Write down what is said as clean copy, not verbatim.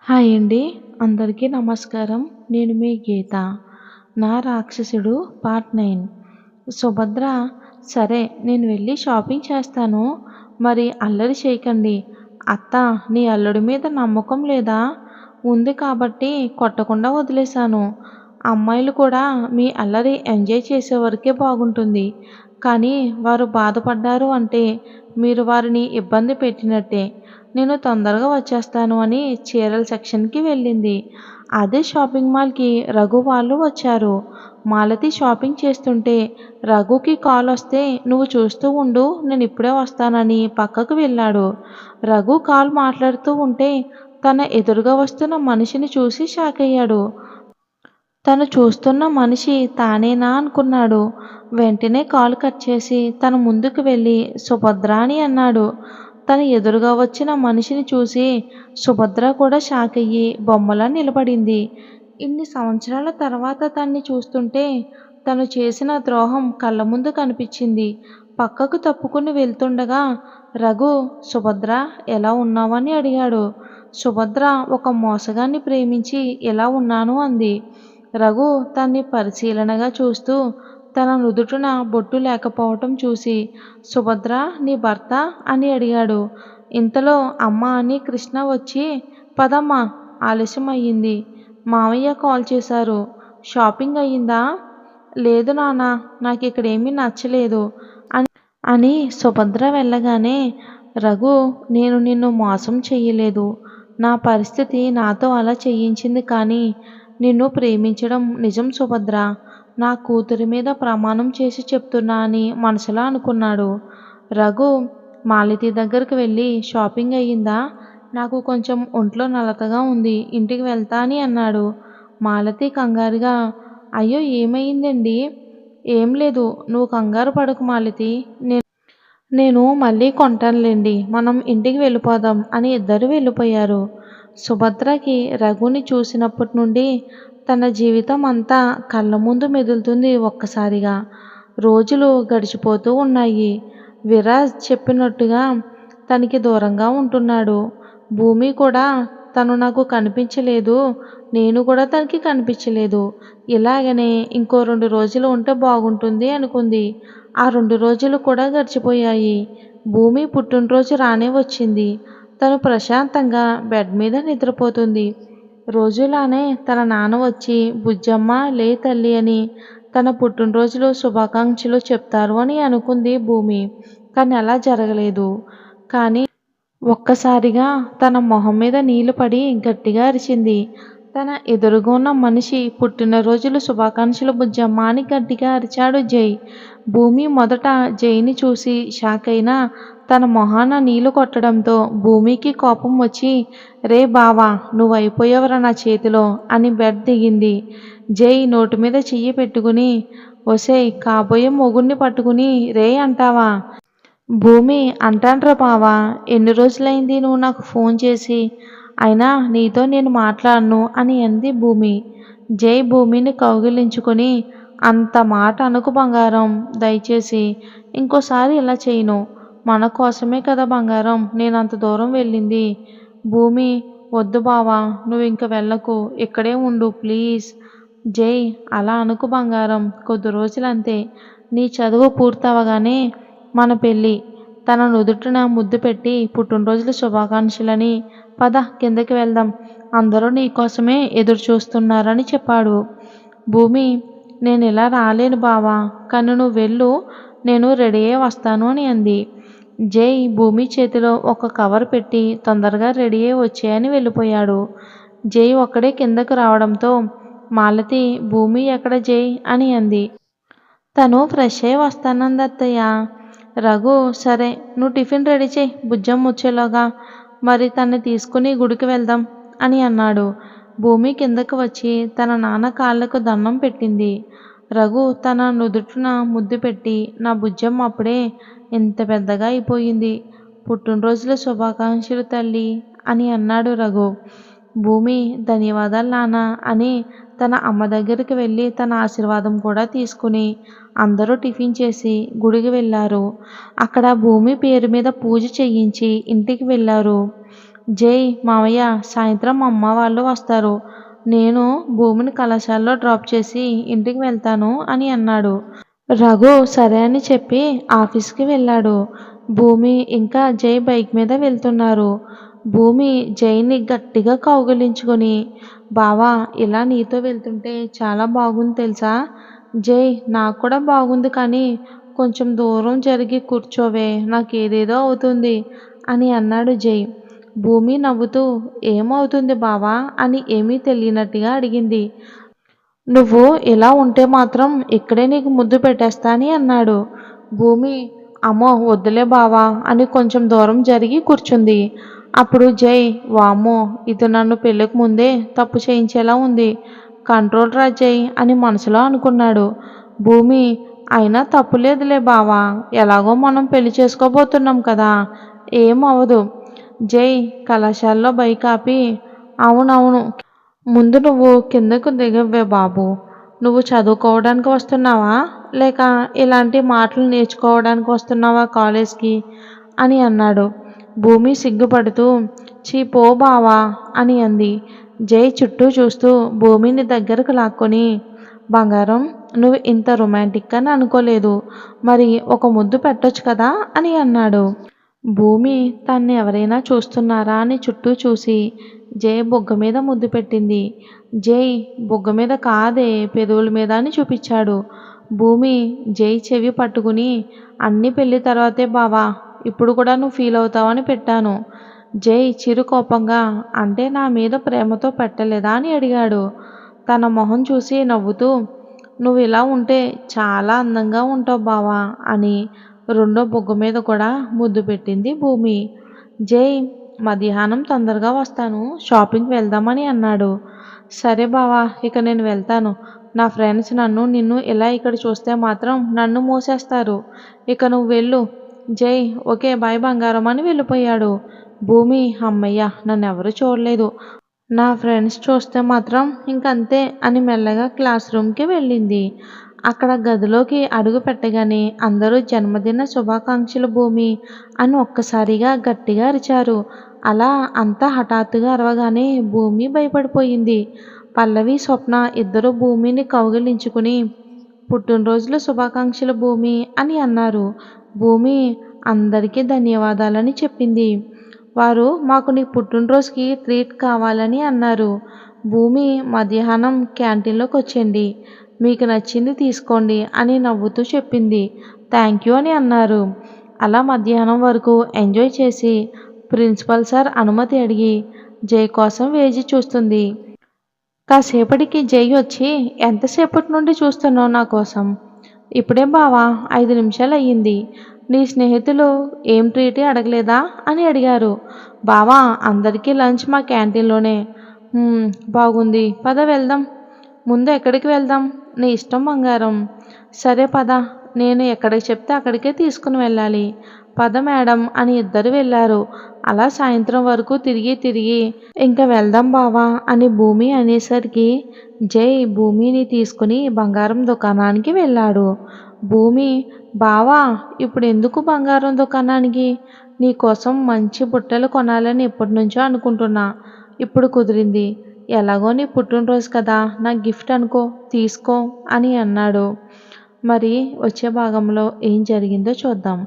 Hi అండి. అందరికీ నమస్కారం. నేను మీ గీత. నా రాక్షసుడు పార్ట్ 9. సుభద్ర సరే నేను వెళ్ళి షాపింగ్ చేస్తాను. మరి అల్లరి చేయకండి. అత్త నీ అల్లుడి మీద నమ్మకం లేదా? ఉంది కాబట్టి కొట్టకుండా వదిలేశాను. అమ్మాయిలు కూడా మీ అల్లరి ఎంజాయ్ చేసే వరకే బాగుంటుంది. కానీ వారు బాధపడ్డారు అంటే మీరు వారిని ఇబ్బంది పెట్టినట్టే. నేను తొందరగా వచ్చేస్తాను అని చీరల సెక్షన్‌కి వెళ్ళింది. అదే షాపింగ్ మాల్‌కి రఘు వాళ్ళు వచ్చారు. మాలతి షాపింగ్ చేస్తుంటే రఘుకి కాలొస్తే నువ్వు చూస్తూ ఉండు నేనిప్పుడే వస్తానని పక్కకు వెళ్ళాడు. రఘు కాల్ మాట్లాడుతూ ఉంటే తన ఎదురుగా వస్తున్న మనిషిని చూసి షాకయ్యాడు. తను చూస్తున్న మనిషి తానేనా అనుకున్నాడు. వెంటనే కాల్ కట్ చేసి తన ముందుకు వెళ్ళి సుభద్ర అని అన్నాడు. తన ఎదురుగా వచ్చిన మనిషిని చూసి సుభద్ర కూడా షాకయ్యి బొమ్మలా నిలబడింది. ఇన్ని సంవత్సరాల తర్వాత తన్ని చూస్తుంటే తను చేసిన ద్రోహం కళ్ళ ముందు కనిపించింది. పక్కకు తప్పుకుని వెళ్తుండగా రఘు సుభద్ర ఎలా ఉన్నావని అడిగాడు. సుభద్ర ఒక మోసగాన్ని ప్రేమించి ఎలా ఉన్నాను అంది. రఘు తన్ని పరిశీలనగా చూస్తూ తన నుదుటిన బొట్టు లేకపోవటం చూసి సుభద్ర నీ భర్త అని అడిగాడు. ఇంతలో అమ్మ అని కృష్ణ వచ్చి పదమ్మా ఆలస్యం అయ్యింది. మామయ్య కాల్ చేశారు. షాపింగ్ అయ్యిందా? లేదు నాన్న నాకిక్కడేమీ నచ్చలేదు అని సుభద్ర వెళ్ళగానే రఘు నేను నిన్ను మోసం చెయ్యలేదు. నా పరిస్థితి నాతో అలా చేయించింది కానీ నిన్ను ప్రేమించడం నిజం సుభద్ర. నా కూతురి మీద ప్రమాణం చేసి చెప్తున్నా అని మనసులో అనుకున్నాడు. రఘు మాలతి దగ్గరకు వెళ్ళి షాపింగ్ అయ్యిందా? నాకు కొంచెం ఒంట్లో నలతగా ఉంది ఇంటికి వెళ్తా అని అన్నాడు. మాలతి కంగారుగా అయ్యో ఏమయ్యిందండి? ఏం లేదు నువ్వు కంగారు పడకు మాలతి. నేను మళ్ళీ కొంటానులేండి. మనం ఇంటికి వెళ్ళిపోదాం అని ఇద్దరు వెళ్ళిపోయారు. సుభద్రకి రఘుని చూసినప్పటి నుండి తన జీవితం అంతా కళ్ళ ముందు మెదులుతుంది ఒక్కసారిగా. రోజులు గడిచిపోతూ ఉన్నాయి. విరాజ్ చెప్పినట్టుగా తనకి దూరంగా ఉంటున్నాడు. భూమి కూడా తను నాకు కనిపించలేదు, నేను కూడా తనకి కనిపించలేదు. ఇలాగనే ఇంకో 2 రోజులు ఉంటే బాగుంటుంది అనుకుంది. ఆ 2 రోజులు కూడా గడిచిపోయాయి. భూమి పుట్టినరోజు రానే వచ్చింది. తను ప్రశాంతంగా బెడ్ మీద నిద్రపోతుంది. రోజులానే తన నాన్న వచ్చి బుజ్జమ్మ లే తల్లి అని తన పుట్టినరోజులో శుభాకాంక్షలు చెప్తారు అని అనుకుంది భూమి. కానీ అలా జరగలేదు. కానీ ఒక్కసారిగా తన మొహం మీద నీళ్లు పడి గట్టిగా అరిచింది. తన ఎదురుగా ఉన్న మనిషి పుట్టినరోజులు శుభాకాంక్షలు బుజ్జమ్మ అని గట్టిగా అరిచాడు జై. భూమి మొదట జైని చూసి షాక్ అయినా తన మొహాన నీళ్లు కొట్టడంతో భూమికి కోపం వచ్చి రే బావా నువ్వైపోయావురా నా చేతిలో అని బెడ్ దిగింది. జై నోటి మీద చెయ్యి పెట్టుకుని ఒసేయ్ కాబోయే మొగుణ్ణి పట్టుకుని రే అంటావా? భూమి అంటాన్రా బావా ఎన్ని రోజులైంది నువ్వు నాకు ఫోన్ చేసి? అయినా నీతో నేను మాట్లాడను అని అంది భూమి. జై భూమిని కౌగిలించుకొని అంత మాట అనకు బంగారం దయచేసి ఇంకోసారి ఇలా చేయను. మన కోసమే కదా బంగారం నేనంత దూరం వెళ్ళింది. భూమి వద్దు బావా నువ్వు ఇంక వెళ్ళకు ఇక్కడే ఉండు ప్లీజ్. జై అలా అనుకు బంగారం కొద్ది రోజులంతే. నీ చదువు పూర్తవగానే మన పెళ్ళి. తన నుదుటిన ముద్దు పెట్టి పుట్టినరోజుల శుభాకాంక్షలని పద కిందకి వెళ్దాం అందరూ నీకోసమే ఎదురు చూస్తున్నారని చెప్పాడు. భూమి నేను ఇలా రాలేను బావా కానీ నువ్వు వెళ్ళు నేను రెడీ అయ్యి వస్తాను అని అంది. జై భూమి చేతిలో ఒక కవర్ పెట్టి తొందరగా రెడీ అయ్యి వచ్చేయని వెళ్ళిపోయాడు. జై ఒక్కడే కిందకు రావడంతో మాలతి భూమి ఎక్కడ జై అని అంది. తను ఫ్రెష్ అయ్యి వస్తానంది అత్తయ్య. రఘు సరే నువ్వు టిఫిన్ రెడీ చేయి బుజ్జం వచ్చేలోగా. మరి తన్ని తీసుకుని గుడికి వెళ్దాం అని అన్నాడు. భూమి కిందకు వచ్చి తన నాన్న కాళ్ళకు దండం పెట్టింది. రఘు తన నుదుటిన ముద్దు పెట్టి నా బుజ్జమ్మ అప్పుడే ఎంత పెద్దగా అయిపోయింది. పుట్టినరోజుల శుభాకాంక్షలు తల్లి అని అన్నాడు రఘు. భూమి ధన్యవాదాలు నాన్న అని తన అమ్మ దగ్గరికి వెళ్ళి తన ఆశీర్వాదం కూడా తీసుకుని అందరూ టిఫిన్ చేసి గుడికి వెళ్ళారు. అక్కడ భూమి పేరు మీద పూజ చేయించి ఇంటికి వెళ్ళారు. జై మావయ్య సాయంత్రం మా అమ్మ వాళ్ళు వస్తారు. నేను భూమిని కళాశాలలో డ్రాప్ చేసి ఇంటికి వెళ్తాను అని అన్నాడు. రఘు సరే అని చెప్పి ఆఫీస్కి వెళ్ళాడు. భూమి ఇంకా జై బైక్ మీద వెళ్తున్నారు. భూమి జైని గట్టిగా కౌగిలించుకొని, బావా ఇలా నీతో వెళ్తుంటే చాలా బాగుంది తెలుసా. జై నాకు కూడా బాగుంది కానీ కొంచెం దూరం జరిగి కూర్చోవే నాకేదేదో అవుతుంది అని అన్నాడు జై. భూమి నవ్వుతూ ఏమవుతుంది బావా అని ఏమీ తెలియనట్టుగా అడిగింది. నువ్వు ఇలా ఉంటే మాత్రం ఇక్కడే నీకు ముద్దు పెట్టేస్తా అని అన్నాడు. భూమి అమ్మో వద్దులే బావా అని కొంచెం దూరం జరిగి కూర్చుంది. అప్పుడు జై వామ్మో ఇది నన్ను పెళ్ళికి ముందే తప్పు చేయించేలా ఉంది. కంట్రోల్ రా జై అని మనసులో అనుకున్నాడు. భూమి అయినా తప్పులేదులే బావా ఎలాగో మనం పెళ్లి చేసుకోబోతున్నాం కదా ఏం అవదు. జై కళాశాలలో బైక్ ఆపి అవునవును ముందు నువ్వు కిందకు దిగవే బాబు. నువ్వు చదువుకోవడానికి వస్తున్నావా లేక ఇలాంటి మాటలు నేర్చుకోవడానికి వస్తున్నావా కాలేజ్కి అని అన్నాడు. భూమి సిగ్గుపడుతూ చీ పో బావా అని అంది. జై చుట్టూ చూస్తూ భూమిని దగ్గరకు లాక్కొని బంగారం నువ్వు ఇంత రొమాంటిక్ అని అనుకోలేదు. మరి ఒక ముద్దు పెట్టొచ్చు కదా అని అన్నాడు. భూమి తన్ని ఎవరైనా చూస్తున్నారా అని చుట్టూ చూసి జై బుగ్గ మీద ముద్దు పెట్టింది. జై బుగ్గ మీద కాదే పెదవుల మీద అని చూపించాడు. భూమి జై చెవి పట్టుకుని అన్నీ పెళ్ళి తర్వాతే బావా ఇప్పుడు కూడా నువ్వు ఫీల్ అవుతావని పెట్టాను. జై చిరు కోపంగా అంటే నా మీద ప్రేమతో పెట్టలేదా అని అడిగాడు. తన మొహం చూసి నవ్వుతూ నువ్వు ఇలా ఉంటే చాలా అందంగా ఉంటావు బావా అని రెండో బుగ్గ మీద కూడా ముద్దు పెట్టింది భూమి. జై మధ్యాహ్నం తొందరగా వస్తాను షాపింగ్కి వెళ్దామని అన్నాడు. సరే బావా ఇక నేను వెళ్తాను. నా ఫ్రెండ్స్ నిన్ను ఇలా ఇక్కడ చూస్తే మాత్రం నన్ను మోసేస్తారు. ఇక నువ్వు వెళ్ళు. జై ఓకే బాయ్ బంగారం అని వెళ్ళిపోయాడు. భూమి అమ్మయ్య నన్ను ఎవరు చూడలేదు. నా ఫ్రెండ్స్ చూస్తే మాత్రం ఇంకంతే అని మెల్లగా క్లాస్ రూమ్కి వెళ్ళింది. అక్కడ గదిలోకి అడుగు పెట్టగానే అందరూ జన్మదిన శుభాకాంక్షలు భూమి అని ఒక్కసారిగా గట్టిగా అరిచారు. అలా అంతా హఠాత్తుగా అరవగానే భూమి భయపడిపోయింది. పల్లవి స్వప్న ఇద్దరు భూమిని కౌగిలించుకుని పుట్టినరోజుల శుభాకాంక్షలు భూమి అని అన్నారు. భూమి అందరికీ ధన్యవాదాలని చెప్పింది. వారు మాకు నీ పుట్టినరోజుకి ట్రీట్ కావాలని అన్నారు. భూమి మధ్యాహ్నం క్యాంటీన్లోకి వచ్చేయండి మీకు నచ్చింది తీసుకోండి అని నవ్వుతూ చెప్పింది. థ్యాంక్ యూ అని అన్నారు. అలా మధ్యాహ్నం వరకు ఎంజాయ్ చేసి ప్రిన్సిపల్ సార్ అనుమతి అడిగి జై కోసం వేచి చూస్తుంది. కాసేపటికి జై వచ్చి ఎంతసేపటి నుండి చూస్తున్నావు నా కోసం. ఇప్పుడే బావా 5 నిమిషాలు అయ్యింది. నీ స్నేహితులు ఏం ట్రీట్ అడగలేదా అని అడిగారు. బావా అందరికీ లంచ్ మా క్యాంటీన్లోనే. బాగుంది పద వెళ్దాం. ముందు ఎక్కడికి వెళ్దాం నీ ఇష్టం బంగారం. సరే పద నేను ఎక్కడికి చెప్తే అక్కడికే తీసుకుని వెళ్ళాలి. పద మేడం అని ఇద్దరు వెళ్ళారు. అలా సాయంత్రం వరకు తిరిగి ఇంకా వెళ్దాం బావా అని భూమి అనేసరికి జై భూమిని తీసుకుని బంగారం దుకాణానికి వెళ్ళాడు. భూమి బావా ఇప్పుడు ఎందుకు బంగారం దుకాణానికి. నీకోసం మంచి బుట్టలు కొనాలని ఎప్పటి నుంచో అనుకుంటున్నా. ఇప్పుడు కుదిరింది. ఎలాగో నీ పుట్టినరోజు కదా నా గిఫ్ట్ అనుకో తీసుకో అని అన్నాడు. మరి వచ్చే భాగంలో ఏం జరిగిందో చూద్దాం.